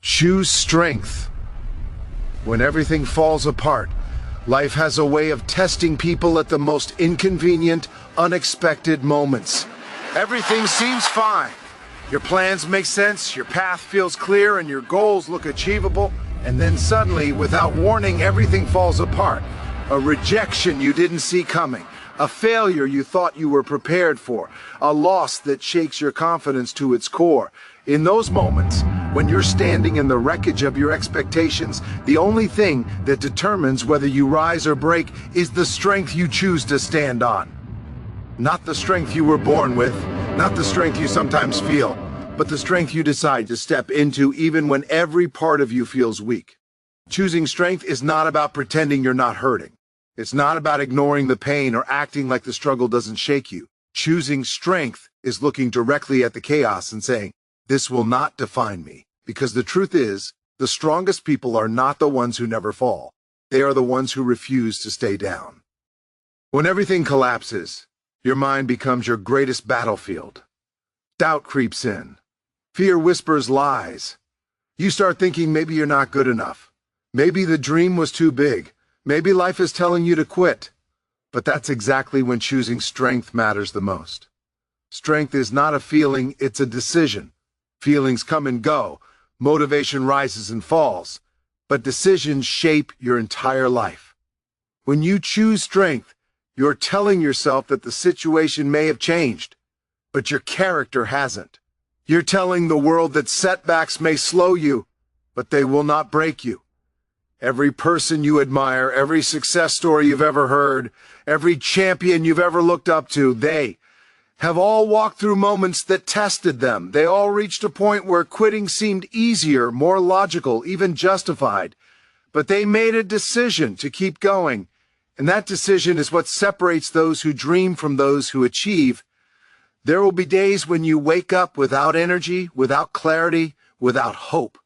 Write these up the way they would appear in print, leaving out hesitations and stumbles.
Choose strength. When everything falls apart, life has a way of testing people at the most inconvenient, unexpected moments. Everything seems fine. Your plans make sense, your path feels clear, and your goals look achievable. And then suddenly, without warning, everything falls apart. A rejection you didn't see coming. A failure you thought you were prepared for. A loss that shakes your confidence to its core. In those moments, when you're standing in the wreckage of your expectations, the only thing that determines whether you rise or break is the strength you choose to stand on. Not the strength you were born with, not the strength you sometimes feel, but the strength you decide to step into even when every part of you feels weak. Choosing strength is not about pretending you're not hurting. It's not about ignoring the pain or acting like the struggle doesn't shake you. Choosing strength is looking directly at the chaos and saying, "This will not define me." Because the truth is, the strongest people are not the ones who never fall. They are the ones who refuse to stay down. When everything collapses, your mind becomes your greatest battlefield. Doubt creeps in. Fear whispers lies. You start thinking maybe you're not good enough. Maybe the dream was too big. Maybe life is telling you to quit. But that's exactly when choosing strength matters the most. Strength is not a feeling, it's a decision. Feelings come and go. Motivation rises and falls. But decisions shape your entire life. When you choose strength, you're telling yourself that the situation may have changed, but your character hasn't. You're telling the world that setbacks may slow you, but they will not break you. Every person you admire, every success story you've ever heard, every champion you've ever looked up to, they have all walked through moments that tested them. They all reached a point where quitting seemed easier, more logical, even justified. But they made a decision to keep going. And that decision is what separates those who dream from those who achieve. There will be days when you wake up without energy, without clarity, without hope.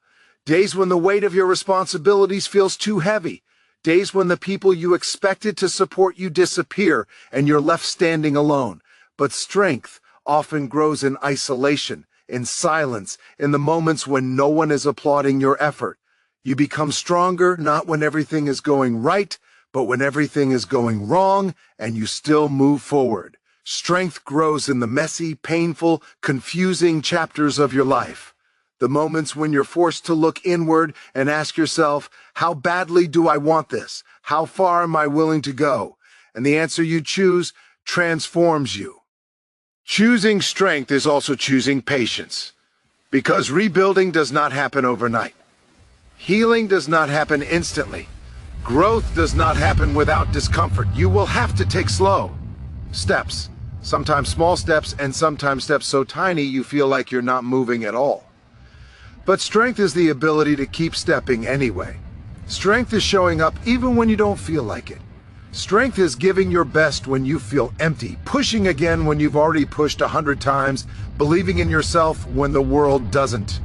Days when the weight of your responsibilities feels too heavy. Days when the people you expected to support you disappear and you're left standing alone. But strength often grows in isolation, in silence, in the moments when no one is applauding your effort. You become stronger not when everything is going right, but when everything is going wrong and you still move forward. Strength grows in the messy, painful, confusing chapters of your life. The moments when you're forced to look inward and ask yourself, how badly do I want this? How far am I willing to go? And the answer you choose transforms you. Choosing strength is also choosing patience, because rebuilding does not happen overnight. Healing does not happen instantly. Growth does not happen without discomfort. You will have to take slow steps, sometimes small steps, and sometimes steps so tiny you feel like you're not moving at all. But strength is the ability to keep stepping anyway. Strength is showing up even when you don't feel like it. Strength is giving your best when you feel empty, pushing again when you've already pushed 100 times, believing in yourself when the world doesn't.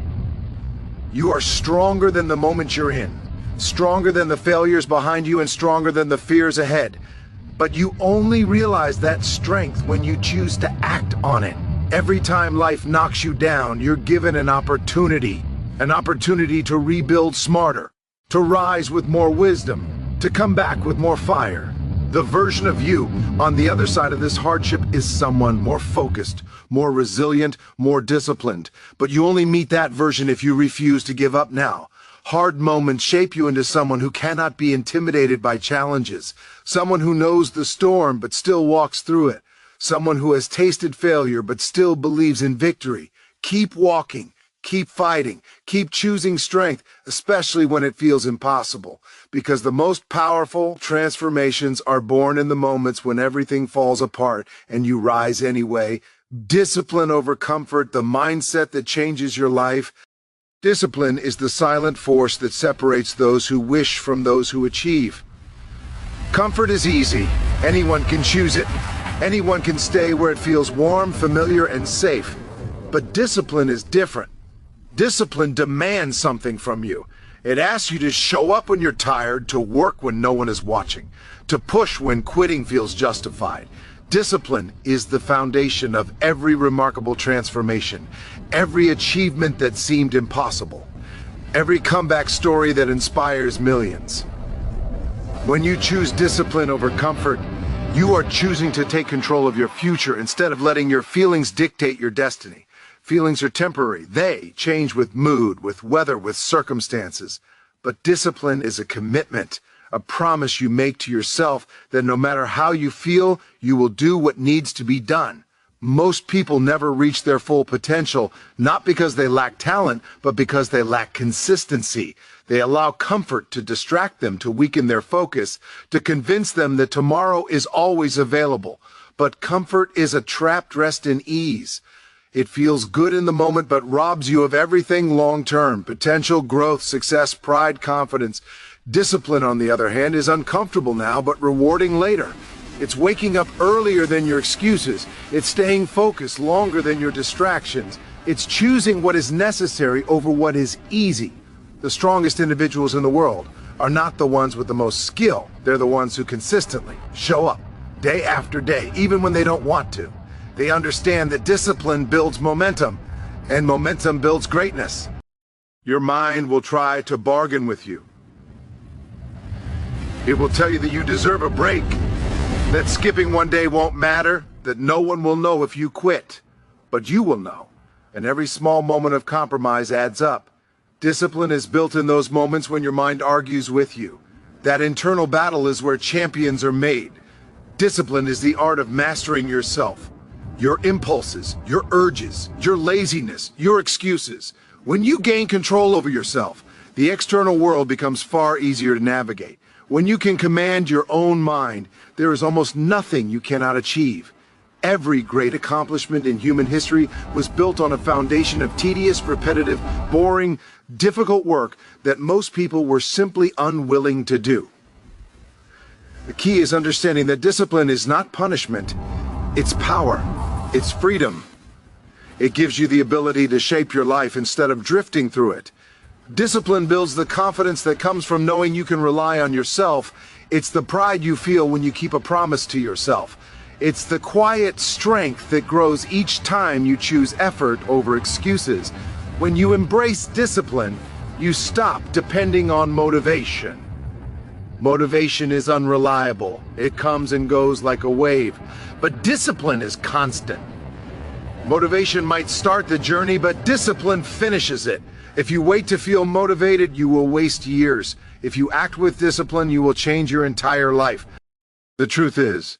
You are stronger than the moment you're in, stronger than the failures behind you, and stronger than the fears ahead. But you only realize that strength when you choose to act on it. Every time life knocks you down, you're given an opportunity to rebuild smarter, to rise with more wisdom, to come back with more fire. The version of you on the other side of this hardship is someone more focused, more resilient, more disciplined. But you only meet that version if you refuse to give up now. Hard moments shape you into someone who cannot be intimidated by challenges, someone who knows the storm but still walks through it, someone who has tasted failure but still believes in victory. Keep walking, keep fighting, keep choosing strength, especially when it feels impossible, because the most powerful transformations are born in the moments when everything falls apart and you rise anyway. Discipline over comfort, the mindset that changes your life. Discipline is the silent force that separates those who wish from those who achieve. Comfort is easy. Anyone can choose it. Anyone can stay where it feels warm, familiar, and safe. But discipline is different. Discipline demands something from you. It asks you to show up when you're tired, to work when no one is watching, to push when quitting feels justified. Discipline is the foundation of every remarkable transformation, every achievement that seemed impossible. every comeback story that inspires millions. When you choose discipline over comfort, you are choosing to take control of your future instead of letting your feelings dictate your destiny. Feelings are temporary. They change with mood, with weather, with circumstances. But discipline is a commitment, a promise you make to yourself that no matter how you feel, you will do what needs to be done. Most people never reach their full potential, not because they lack talent, but because they lack consistency. They allow comfort to distract them, to weaken their focus, to convince them that tomorrow is always available. But comfort is a trap dressed in ease. It feels good in the moment, but robs you of everything long-term: potential, growth, success, pride, confidence. Discipline, on the other hand, is uncomfortable now, but rewarding later. It's waking up earlier than your excuses. It's staying focused longer than your distractions. It's choosing what is necessary over what is easy. The strongest individuals in the world are not the ones with the most skill. They're the ones who consistently show up day after day, even when they don't want to. They understand that discipline builds momentum, and momentum builds greatness. Your mind will try to bargain with you. It will tell you that you deserve a break, that skipping one day won't matter, that no one will know if you quit. But you will know, and every small moment of compromise adds up. Discipline is built in those moments when your mind argues with you. That internal battle is where champions are made. Discipline is the art of mastering yourself. Your impulses, your urges, your laziness, your excuses. When you gain control over yourself, the external world becomes far easier to navigate. When you can command your own mind, there is almost nothing you cannot achieve. Every great accomplishment in human history was built on a foundation of tedious, repetitive, boring, difficult work that most people were simply unwilling to do. The key is understanding that discipline is not punishment, it's power, it's freedom. It gives you the ability to shape your life instead of drifting through it. Discipline builds the confidence that comes from knowing you can rely on yourself. It's the pride you feel when you keep a promise to yourself. It's the quiet strength that grows each time you choose effort over excuses. When you embrace discipline, you stop depending on motivation. Motivation is unreliable. It comes and goes like a wave. But discipline is constant. Motivation might start the journey, but discipline finishes it. If you wait to feel motivated, you will waste years. If you act with discipline, you will change your entire life. The truth is,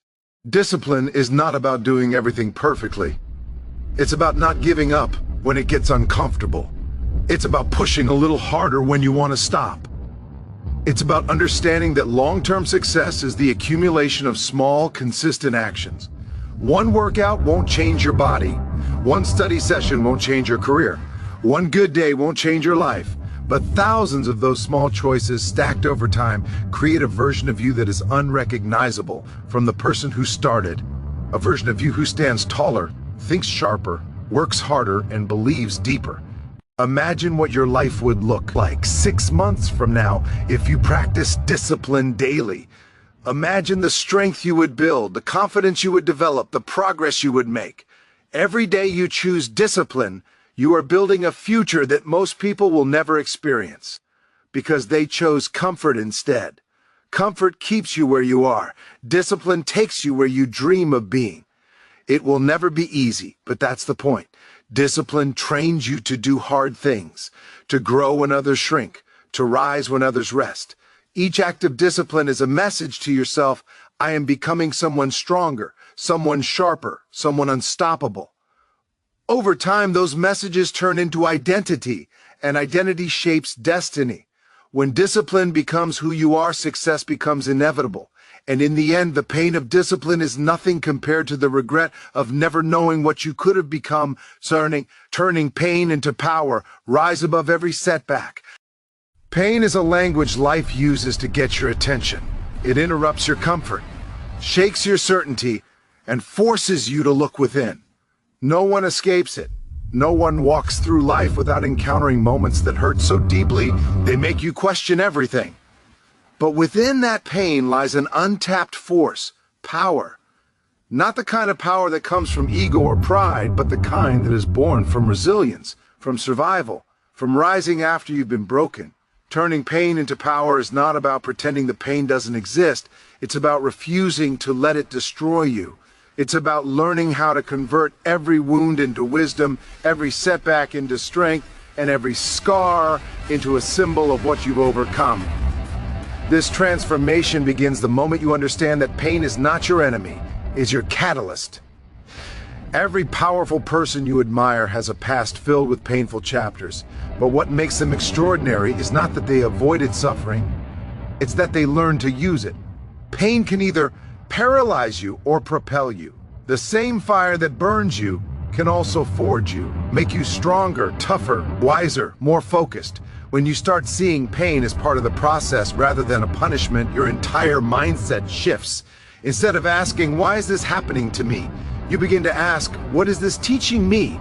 discipline is not about doing everything perfectly. It's about not giving up when it gets uncomfortable. It's about pushing a little harder when you want to stop. It's about understanding that long-term success is the accumulation of small, consistent actions. One workout won't change your body. One study session won't change your career. One good day won't change your life. But thousands of those small choices stacked over time create a version of you that is unrecognizable from the person who started. A version of you who stands taller, thinks sharper, works harder, and believes deeper. Imagine what your life would look like 6 months from now if you practice discipline daily. Imagine the strength you would build, the confidence you would develop, the progress you would make. Every day you choose discipline, you are building a future that most people will never experience because they chose comfort instead. Comfort keeps you where you are. Discipline takes you where you dream of being. It will never be easy, but that's the point. Discipline trains you to do hard things, to grow when others shrink, to rise when others rest. Each act of discipline is a message to yourself: I am becoming someone stronger, someone sharper, someone unstoppable. Over time, those messages turn into identity, and identity shapes destiny. When discipline becomes who you are, success becomes inevitable. And in the end, the pain of discipline is nothing compared to the regret of never knowing what you could have become, turning pain into power, rise above every setback. Pain is a language life uses to get your attention. It interrupts your comfort, shakes your certainty, and forces you to look within. No one escapes it. No one walks through life without encountering moments that hurt so deeply they make you question everything. But within that pain lies an untapped force, power. Not the kind of power that comes from ego or pride, but the kind that is born from resilience, from survival, from rising after you've been broken. Turning pain into power is not about pretending the pain doesn't exist. It's about refusing to let it destroy you. It's about learning how to convert every wound into wisdom, every setback into strength, and every scar into a symbol of what you've overcome. This transformation begins the moment you understand that pain is not your enemy, it's your catalyst. Every powerful person you admire has a past filled with painful chapters, but what makes them extraordinary is not that they avoided suffering, it's that they learned to use it. Pain can either paralyze you or propel you. The same fire that burns you can also forge you, make you stronger, tougher, wiser, more focused. When you start seeing pain as part of the process rather than a punishment, your entire mindset shifts. Instead of asking, "Why is this happening to me?" you begin to ask, "What is this teaching me?"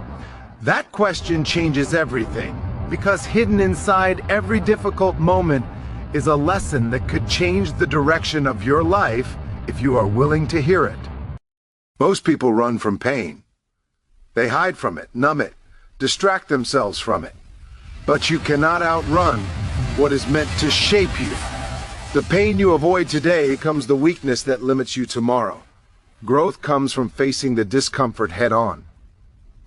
That question changes everything, because hidden inside every difficult moment is a lesson that could change the direction of your life if you are willing to hear it. Most people run from pain. They hide from it, numb it, distract themselves from it. But you cannot outrun what is meant to shape you. The pain you avoid today becomes the weakness that limits you tomorrow. Growth comes from facing the discomfort head on.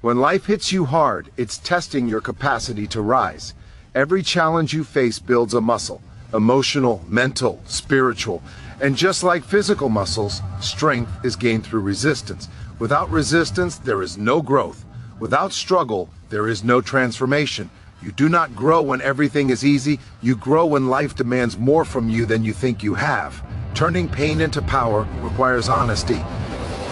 When life hits you hard, it's testing your capacity to rise. Every challenge you face builds a muscle, emotional, mental, spiritual. And just like physical muscles, strength is gained through resistance. Without resistance, there is no growth. Without struggle, there is no transformation. You do not grow when everything is easy. You grow when life demands more from you than you think you have. Turning pain into power requires honesty.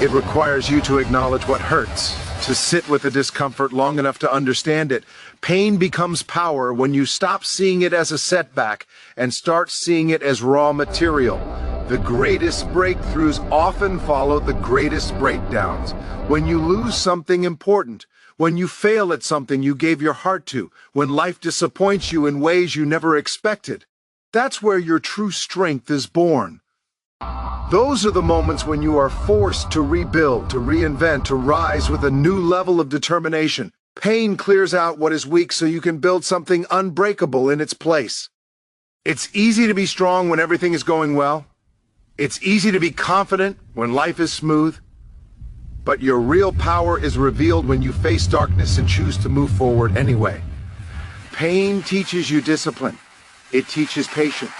It requires you to acknowledge what hurts, to sit with the discomfort long enough to understand it. Pain becomes power when you stop seeing it as a setback and start seeing it as raw material. The greatest breakthroughs often follow the greatest breakdowns. When you lose something important, when you fail at something you gave your heart to, when life disappoints you in ways you never expected, that's where your true strength is born. Those are the moments when you are forced to rebuild, to reinvent, to rise with a new level of determination. Pain clears out what is weak so you can build something unbreakable in its place. It's easy to be strong when everything is going well. It's easy to be confident when life is smooth. But your real power is revealed when you face darkness and choose to move forward anyway. Pain teaches you discipline. It teaches patience.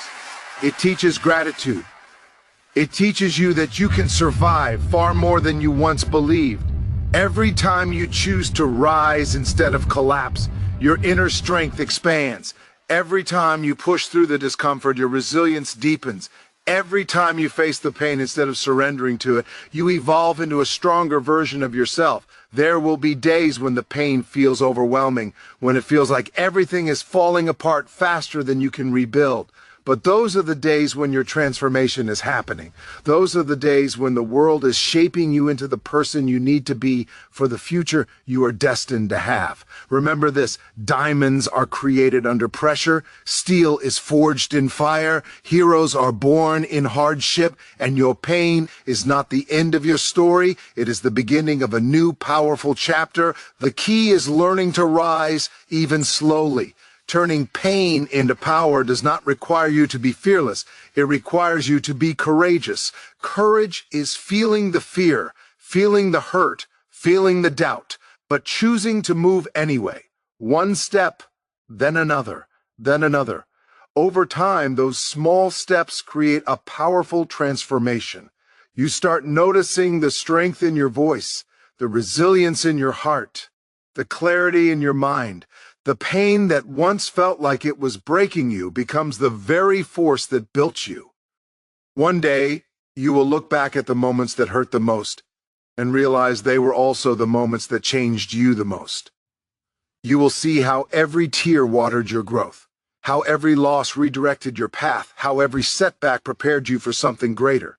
It teaches gratitude. It teaches you that you can survive far more than you once believed. Every time you choose to rise instead of collapse, your inner strength expands. Every time you push through the discomfort, your resilience deepens. Every time you face the pain instead of surrendering to it, you evolve into a stronger version of yourself. There will be days when the pain feels overwhelming, when it feels like everything is falling apart faster than you can rebuild. But those are the days when your transformation is happening. Those are the days when the world is shaping you into the person you need to be for the future you are destined to have. Remember this: diamonds are created under pressure, steel is forged in fire, heroes are born in hardship, and your pain is not the end of your story. It is the beginning of a new, powerful chapter. The key is learning to rise, even slowly. Turning pain into power does not require you to be fearless. It requires you to be courageous. Courage is feeling the fear, feeling the hurt, feeling the doubt, but choosing to move anyway. One step, then another, then another. Over time, those small steps create a powerful transformation. You start noticing the strength in your voice, the resilience in your heart, the clarity in your mind. The pain that once felt like it was breaking you becomes the very force that built you. One day, you will look back at the moments that hurt the most and realize they were also the moments that changed you the most. You will see how every tear watered your growth, how every loss redirected your path, how every setback prepared you for something greater.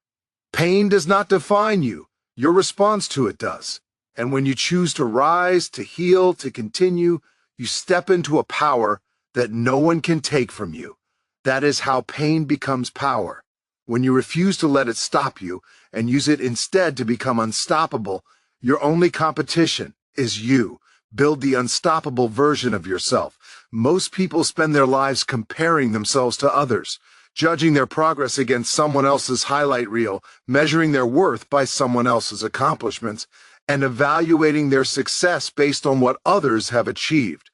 Pain does not define you. Your response to it does. And when you choose to rise, to heal, to continue, you step into a power that no one can take from you. That is how pain becomes power. When you refuse to let it stop you and use it instead to become unstoppable, your only competition is you. Build the unstoppable version of yourself. Most people spend their lives comparing themselves to others, judging their progress against someone else's highlight reel, measuring their worth by someone else's accomplishments, and evaluating their success based on what others have achieved.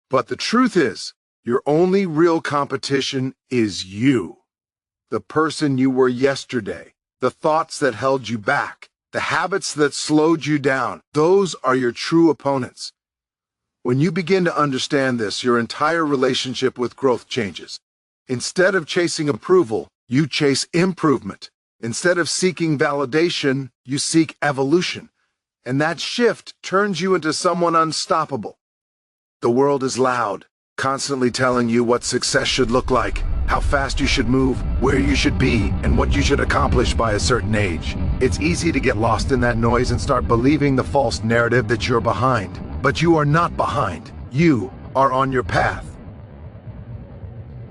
But the truth is, your only real competition is you. The person you were yesterday, the thoughts that held you back, the habits that slowed you down, those are your true opponents. When you begin to understand this, your entire relationship with growth changes. Instead of chasing approval, you chase improvement. Instead of seeking validation, you seek evolution. And that shift turns you into someone unstoppable. The world is loud, constantly telling you what success should look like, how fast you should move, where you should be, and what you should accomplish by a certain age. It's easy to get lost in that noise and start believing the false narrative that you're behind. But you are not behind. You are on your path.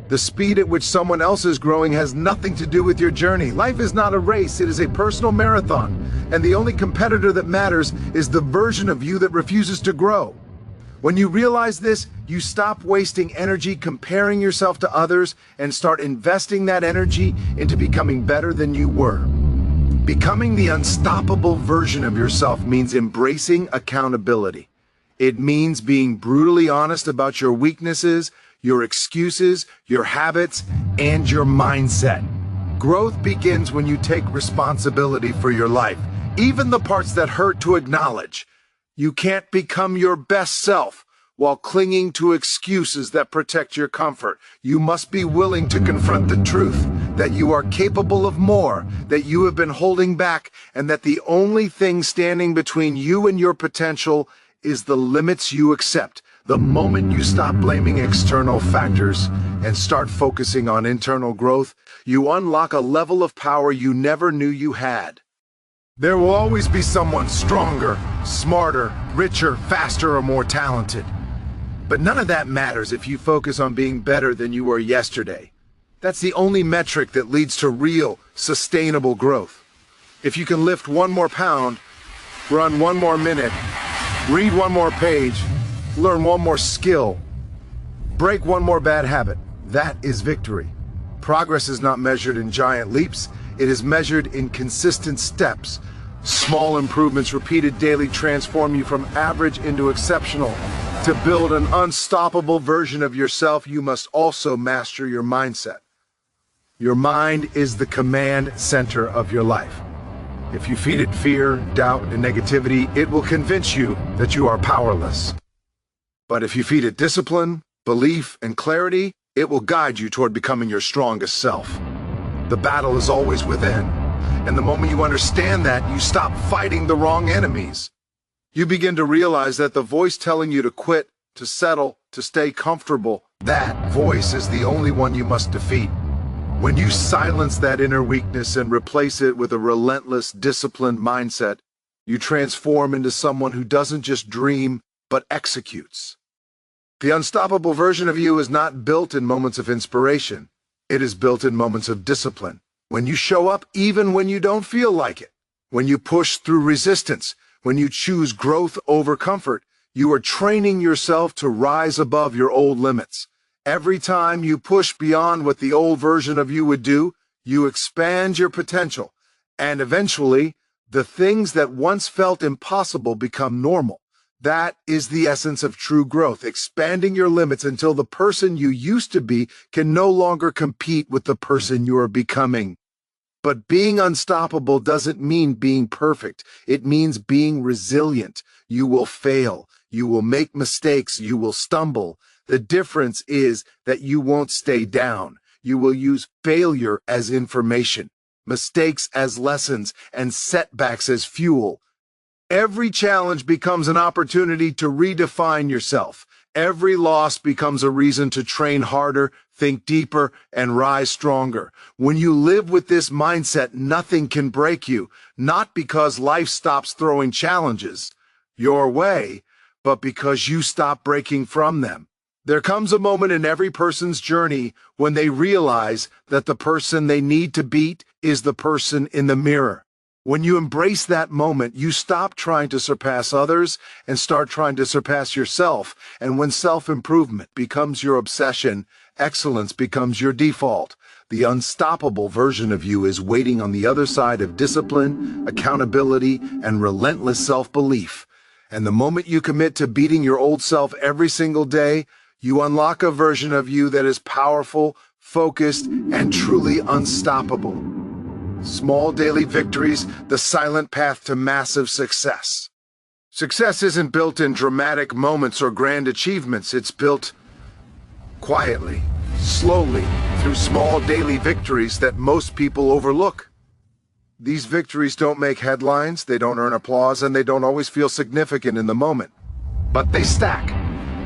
The speed at which someone else is growing has nothing to do with your journey. Life is not a race, it is a personal marathon. And the only competitor that matters is the version of you that refuses to grow. When you realize this, you stop wasting energy comparing yourself to others and start investing that energy into becoming better than you were. Becoming the unstoppable version of yourself means embracing accountability. It means being brutally honest about your weaknesses, your excuses, your habits, and your mindset. Growth begins when you take responsibility for your life, even the parts that hurt to acknowledge. You can't become your best self while clinging to excuses that protect your comfort. You must be willing to confront the truth that you are capable of more, that you have been holding back, and that the only thing standing between you and your potential is the limits you accept. The moment you stop blaming external factors and start focusing on internal growth, you unlock a level of power you never knew you had. There will always be someone stronger, smarter, richer, faster, or more talented. But none of that matters if you focus on being better than you were yesterday. That's the only metric that leads to real, sustainable growth. If you can lift 1 more pound, run 1 more minute, read 1 more page, learn 1 more skill, break 1 more bad habit, that is victory. Progress is not measured in giant leaps, it is measured in consistent steps. Small improvements repeated daily transform you from average into exceptional. To build an unstoppable version of yourself, you must also master your mindset. Your mind is the command center of your life. If you feed it fear, doubt, and negativity, it will convince you that you are powerless. But if you feed it discipline, belief, and clarity, it will guide you toward becoming your strongest self. The battle is always within, and the moment you understand that, you stop fighting the wrong enemies. You begin to realize that the voice telling you to quit, to settle, to stay comfortable, that voice is the only one you must defeat. When you silence that inner weakness and replace it with a relentless, disciplined mindset, you transform into someone who doesn't just dream, but executes. The unstoppable version of you is not built in moments of inspiration. It is built in moments of discipline. When you show up even when you don't feel like it. When you push through resistance. When you choose growth over comfort. You are training yourself to rise above your old limits. Every time you push beyond what the old version of you would do, you expand your potential. And eventually, the things that once felt impossible become normal. That is the essence of true growth, expanding your limits until the person you used to be can no longer compete with the person you are becoming. But being unstoppable doesn't mean being perfect. It means being resilient. You will fail. You will make mistakes. You will stumble. The difference is that you won't stay down. You will use failure as information, mistakes as lessons, and setbacks as fuel. Every challenge becomes an opportunity to redefine yourself. Every loss becomes a reason to train harder, think deeper, and rise stronger. When you live with this mindset, nothing can break you, not because life stops throwing challenges your way, but because you stop breaking from them. There comes a moment in every person's journey when they realize that the person they need to beat is the person in the mirror. When you embrace that moment, you stop trying to surpass others and start trying to surpass yourself. And when self-improvement becomes your obsession, excellence becomes your default. The unstoppable version of you is waiting on the other side of discipline, accountability, and relentless self-belief. And the moment you commit to beating your old self every single day, you unlock a version of you that is powerful, focused, and truly unstoppable. Small daily victories, the silent path to massive success. Success isn't built in dramatic moments or grand achievements. It's built quietly, slowly, through small daily victories that most people overlook. These victories don't make headlines, they don't earn applause, and they don't always feel significant in the moment. But they stack,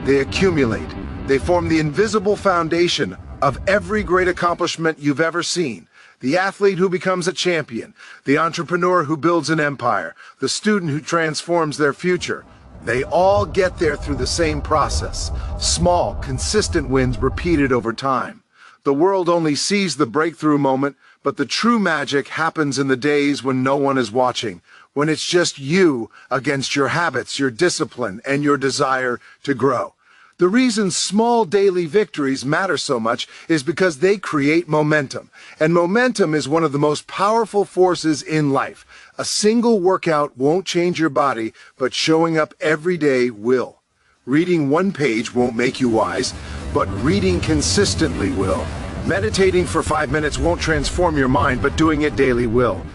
they accumulate, they form the invisible foundation of every great accomplishment you've ever seen. The athlete who becomes a champion, the entrepreneur who builds an empire, the student who transforms their future. They all get there through the same process. Small, consistent wins repeated over time. The world only sees the breakthrough moment, but the true magic happens in the days when no one is watching, when it's just you against your habits, your discipline, and your desire to grow. The reason small daily victories matter so much is because they create momentum. And momentum is one of the most powerful forces in life. A single workout won't change your body, but showing up every day will. Reading one page won't make you wise, but reading consistently will. Meditating for 5 minutes won't transform your mind, but doing it daily will.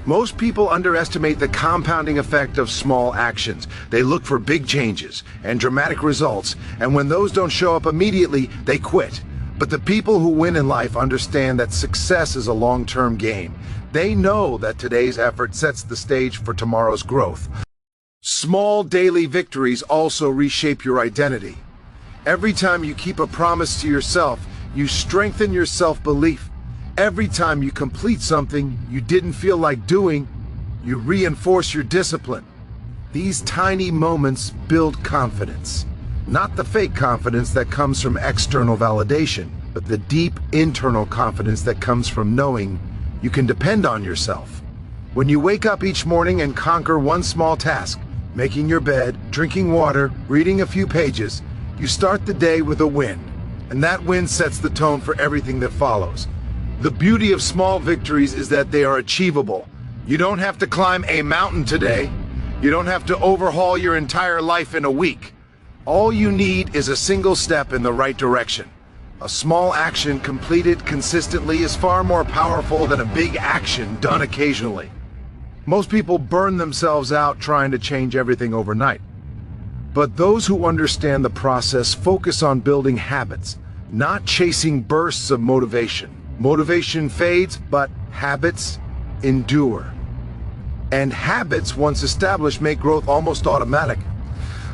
Most people underestimate the compounding effect of small actions. They look for big changes and dramatic results, and when those don't show up immediately, they quit. But the people who win in life understand that success is a long-term game. They know that today's effort sets the stage for tomorrow's growth. Small daily victories also reshape your identity. Every time you keep a promise to yourself, you strengthen your self-belief. Every time you complete something you didn't feel like doing, you reinforce your discipline. These tiny moments build confidence. Not the fake confidence that comes from external validation, but the deep internal confidence that comes from knowing you can depend on yourself. When you wake up each morning and conquer one small task, making your bed, drinking water, reading a few pages, you start the day with a win. And that win sets the tone for everything that follows. The beauty of small victories is that they are achievable. You don't have to climb a mountain today. You don't have to overhaul your entire life in a week. All you need is a single step in the right direction. A small action completed consistently is far more powerful than a big action done occasionally. Most people burn themselves out trying to change everything overnight. But those who understand the process focus on building habits, not chasing bursts of motivation. Motivation fades, but habits endure. And habits, once established, make growth almost automatic.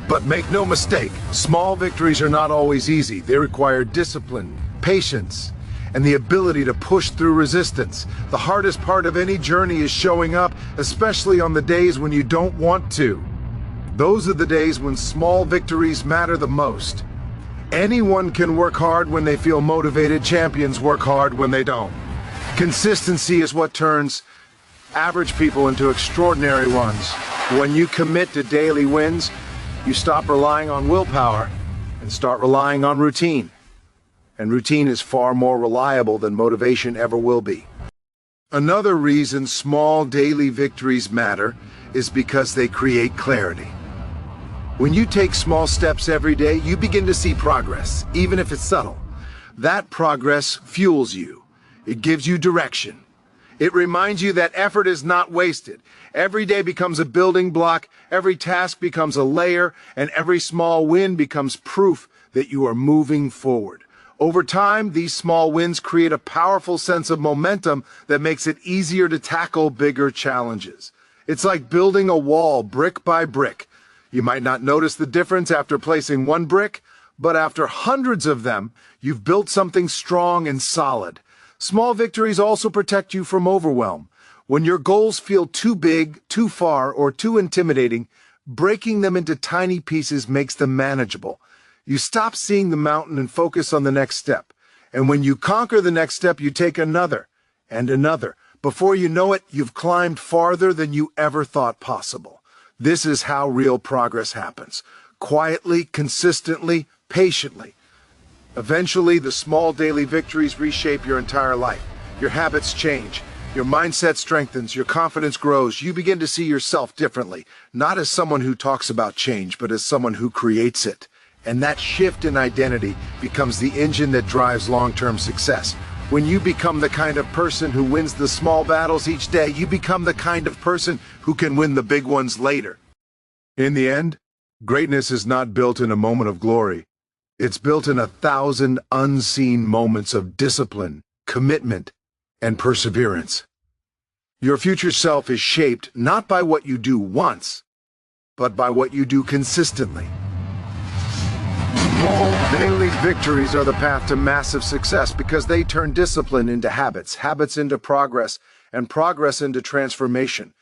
But make no mistake, small victories are not always easy. They require discipline, patience, and the ability to push through resistance. The hardest part of any journey is showing up, especially on the days when you don't want to. Those are the days when small victories matter the most. Anyone can work hard when they feel motivated. Champions work hard when they don't. Consistency is what turns average people into extraordinary ones. When you commit to daily wins, you stop relying on willpower and start relying on routine. And routine is far more reliable than motivation ever will be. Another reason small daily victories matter is because they create clarity. When you take small steps every day, you begin to see progress, even if it's subtle. That progress fuels you. It gives you direction. It reminds you that effort is not wasted. Every day becomes a building block, every task becomes a layer, and every small win becomes proof that you are moving forward. Over time, these small wins create a powerful sense of momentum that makes it easier to tackle bigger challenges. It's like building a wall brick by brick. You might not notice the difference after placing one brick, but after hundreds of them, you've built something strong and solid. Small victories also protect you from overwhelm. When your goals feel too big, too far, or too intimidating, breaking them into tiny pieces makes them manageable. You stop seeing the mountain and focus on the next step. And when you conquer the next step, you take another and another. Before you know it, you've climbed farther than you ever thought possible. This is how real progress happens. Quietly, consistently, patiently. Eventually, the small daily victories reshape your entire life. Your habits change. Your mindset strengthens. Your confidence grows. You begin to see yourself differently, not as someone who talks about change, but as someone who creates it. And that shift in identity becomes the engine that drives long-term success. When you become the kind of person who wins the small battles each day, you become the kind of person who can win the big ones later. In the end, greatness is not built in a moment of glory. It's built in 1,000 unseen moments of discipline, commitment, and perseverance. Your future self is shaped not by what you do once, but by what you do consistently. Daily victories are the path to massive success because they turn discipline into habits, habits into progress, and progress into transformation.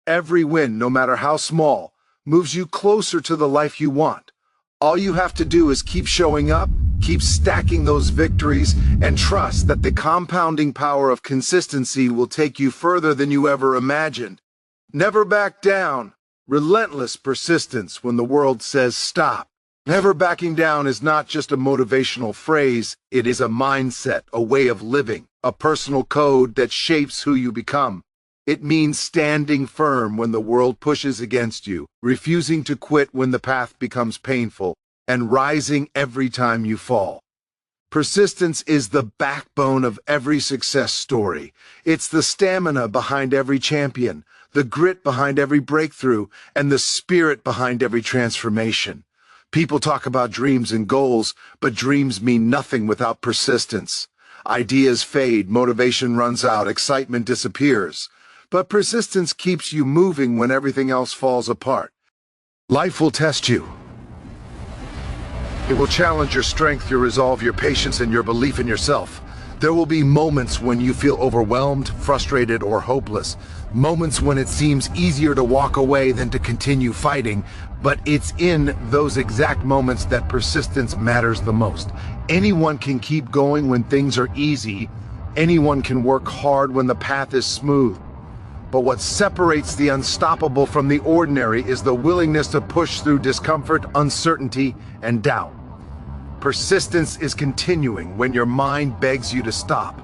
Every win, no matter how small, moves you closer to the life you want. All you have to do is keep showing up, keep stacking those victories, and trust that the compounding power of consistency will take you further than you ever imagined. Never back down. Relentless persistence when the world says stop. Never backing down is not just a motivational phrase, it is a mindset, a way of living, a personal code that shapes who you become. It means standing firm when the world pushes against you, refusing to quit when the path becomes painful, and rising every time you fall. Persistence is the backbone of every success story. It's the stamina behind every champion, the grit behind every breakthrough, and the spirit behind every transformation. People talk about dreams and goals, but dreams mean nothing without persistence. Ideas fade, motivation runs out, excitement disappears. But persistence keeps you moving when everything else falls apart. Life will test you. It will challenge your strength, your resolve, your patience, and your belief in yourself. There will be moments when you feel overwhelmed, frustrated, or hopeless. Moments when it seems easier to walk away than to continue fighting. But it's in those exact moments that persistence matters the most. Anyone can keep going when things are easy. Anyone can work hard when the path is smooth. But what separates the unstoppable from the ordinary is the willingness to push through discomfort, uncertainty, and doubt. Persistence is continuing when your mind begs you to stop.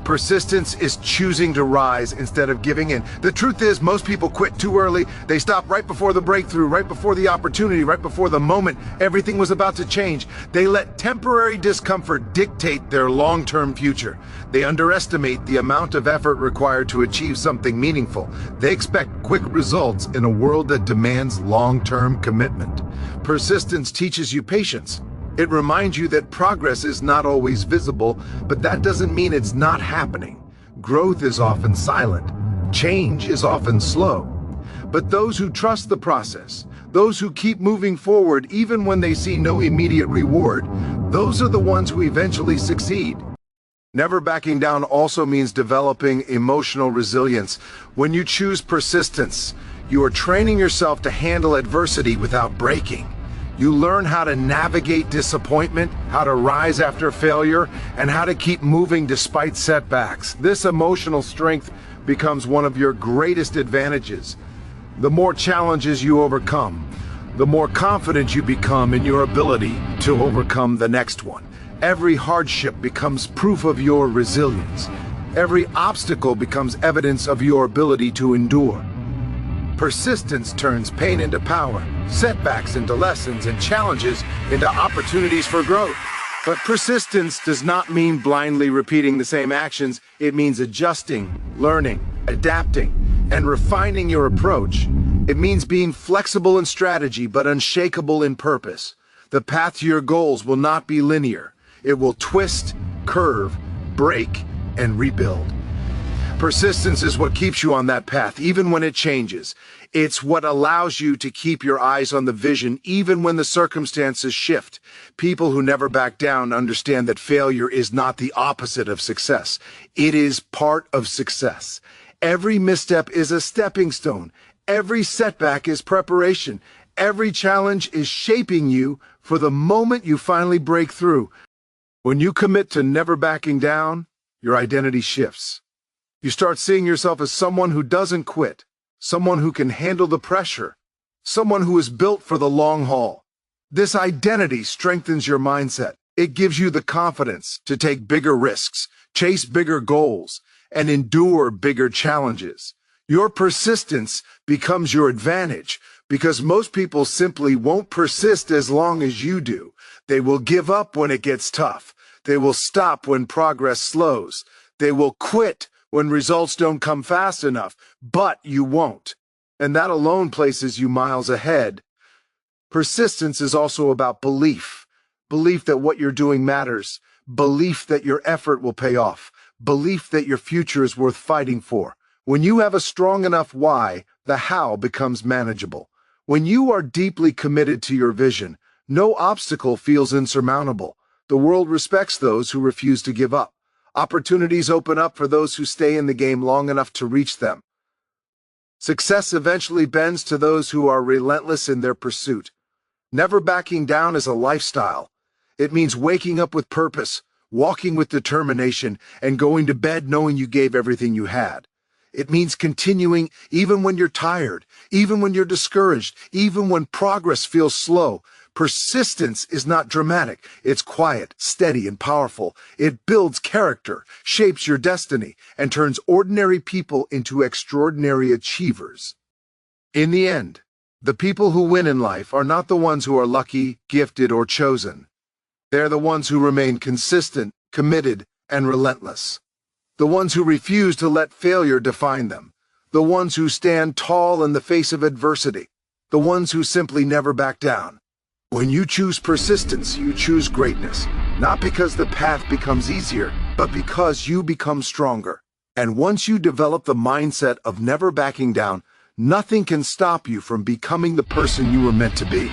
Persistence is choosing to rise instead of giving in. The truth is, most people quit too early. They stop right before the breakthrough, right before the opportunity, right before the moment everything was about to change. They let temporary discomfort dictate their long-term future. They underestimate the amount of effort required to achieve something meaningful. They expect quick results in a world that demands long-term commitment. Persistence teaches you patience. It reminds you that progress is not always visible, but that doesn't mean it's not happening. Growth is often silent. Change is often slow. But those who trust the process, those who keep moving forward even when they see no immediate reward, those are the ones who eventually succeed. Never backing down also means developing emotional resilience. When you choose persistence, you are training yourself to handle adversity without breaking. You learn how to navigate disappointment, how to rise after failure, and how to keep moving despite setbacks. This emotional strength becomes one of your greatest advantages. The more challenges you overcome, the more confident you become in your ability to overcome the next one. Every hardship becomes proof of your resilience. Every obstacle becomes evidence of your ability to endure. Persistence turns pain into power, setbacks into lessons, and challenges into opportunities for growth. But persistence does not mean blindly repeating the same actions. It means adjusting, learning, adapting, and refining your approach. It means being flexible in strategy but unshakable in purpose. The path to your goals will not be linear. It will twist, curve, break, and rebuild. Persistence is what keeps you on that path, even when it changes. It's what allows you to keep your eyes on the vision, even when the circumstances shift. People who never back down understand that failure is not the opposite of success. It is part of success. Every misstep is a stepping stone. Every setback is preparation. Every challenge is shaping you for the moment you finally break through. When you commit to never backing down, your identity shifts. You start seeing yourself as someone who doesn't quit, someone who can handle the pressure, someone who is built for the long haul. This identity strengthens your mindset. It gives you the confidence to take bigger risks, chase bigger goals, and endure bigger challenges. Your persistence becomes your advantage because most people simply won't persist as long as you do. They will give up when it gets tough. They will stop when progress slows. They will quit when results don't come fast enough, but you won't. And that alone places you miles ahead. Persistence is also about belief. Belief that what you're doing matters. Belief that your effort will pay off. Belief that your future is worth fighting for. When you have a strong enough why, the how becomes manageable. When you are deeply committed to your vision, no obstacle feels insurmountable. The world respects those who refuse to give up. Opportunities open up for those who stay in the game long enough to reach them. Success eventually bends to those who are relentless in their pursuit. Never backing down is a lifestyle. It means waking up with purpose, walking with determination, and going to bed knowing you gave everything you had. It means continuing even when you're tired, even when you're discouraged, even when progress feels slow. Persistence is not dramatic. It's quiet, steady, and powerful. It builds character, shapes your destiny, and turns ordinary people into extraordinary achievers. In the end, the people who win in life are not the ones who are lucky, gifted, or chosen. They're the ones who remain consistent, committed, and relentless. The ones who refuse to let failure define them. The ones who stand tall in the face of adversity. The ones who simply never back down. When you choose persistence, you choose greatness. Not because the path becomes easier, but because you become stronger. And once you develop the mindset of never backing down, nothing can stop you from becoming the person you were meant to be.